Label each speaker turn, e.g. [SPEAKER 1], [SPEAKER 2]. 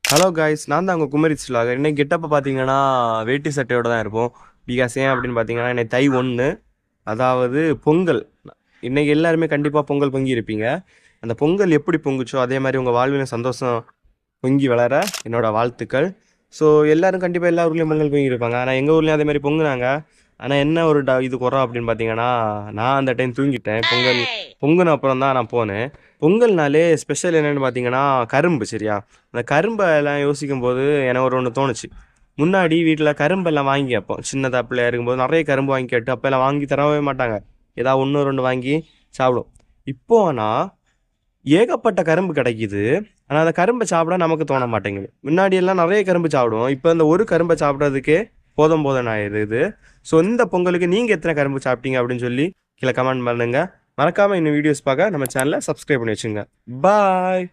[SPEAKER 1] Hello guys, நான் தான் உங்கள் குமரி ஸ்லாகர். இன்னைக்கு கெட்டப்போ பார்த்தீங்கன்னா வேட்டி சட்டையோடு தான் இருப்போம். பிகாஸ் ஏன் அப்படின்னு பார்த்தீங்கன்னா இன்னைக்கு தை 1, அதாவது பொங்கல். இன்னைக்கு எல்லாருமே கண்டிப்பாக பொங்கல் பொங்கி இருப்பீங்க. அந்த பொங்கல் எப்படி பொங்குச்சோ அதே மாதிரி உங்கள் வாழ்விலும் சந்தோஷம் பொங்கி வளர என்னோட வாழ்த்துக்கள். ஸோ எல்லாரும் கண்டிப்பாக எல்லா ஊர்லேயும் பொங்கல் பொங்கி இருப்பாங்க. ஆனால் எங்கள் ஊர்லேயும் அதே மாதிரி பொங்குனாங்க. ஆனால் என்ன ஒரு இது குறை அப்படின்னு பார்த்தீங்கன்னா, நான் அந்த டைம் தூங்கிட்டேன். பொங்கல் பொங்குன அப்புறம் தான் நான் போனேன். பொங்கல்னாலே ஸ்பெஷல் என்னென்னு பார்த்தீங்கன்னா கரும்பு, சரியா? அந்த கரும்பை எல்லாம் யோசிக்கும் போது எனக்கு ஒன்று தோணுச்சு. முன்னாடி வீட்டில் கரும்பெல்லாம் வாங்கி வைப்போம். சின்னதாக பிள்ளையா இருக்கும்போது நிறைய கரும்பு வாங்கி கேட்டு அப்போ எல்லாம் வாங்கி தரவே மாட்டாங்க. ஏதாவது ஒன்று ரெண்டு வாங்கி சாப்பிடும். இப்போ ஆனால் ஏகப்பட்ட கரும்பு கிடைக்குது. ஆனால் அந்த கரும்பை சாப்பிட நமக்கு தோண மாட்டேங்குது. முன்னாடி எல்லாம் நிறைய கரும்பு சாப்பிடுவோம். இப்போ இந்த ஒரு கரும்பை சாப்பிட்றதுக்கே போதும் போதும் ஆயிடுது. ஸோ இந்த பொங்கலுக்கு நீங்கள் எத்தனை கரும்பு சாப்பிட்டீங்க அப்படின்னு சொல்லி கீழே கமெண்ட் பண்ணுங்க. மறக்காமல் இன்னும் வீடியோஸ் பார்க்க நம்ம சேனலை சப்ஸ்கிரைப் பண்ணி வச்சுங்க. பாய்.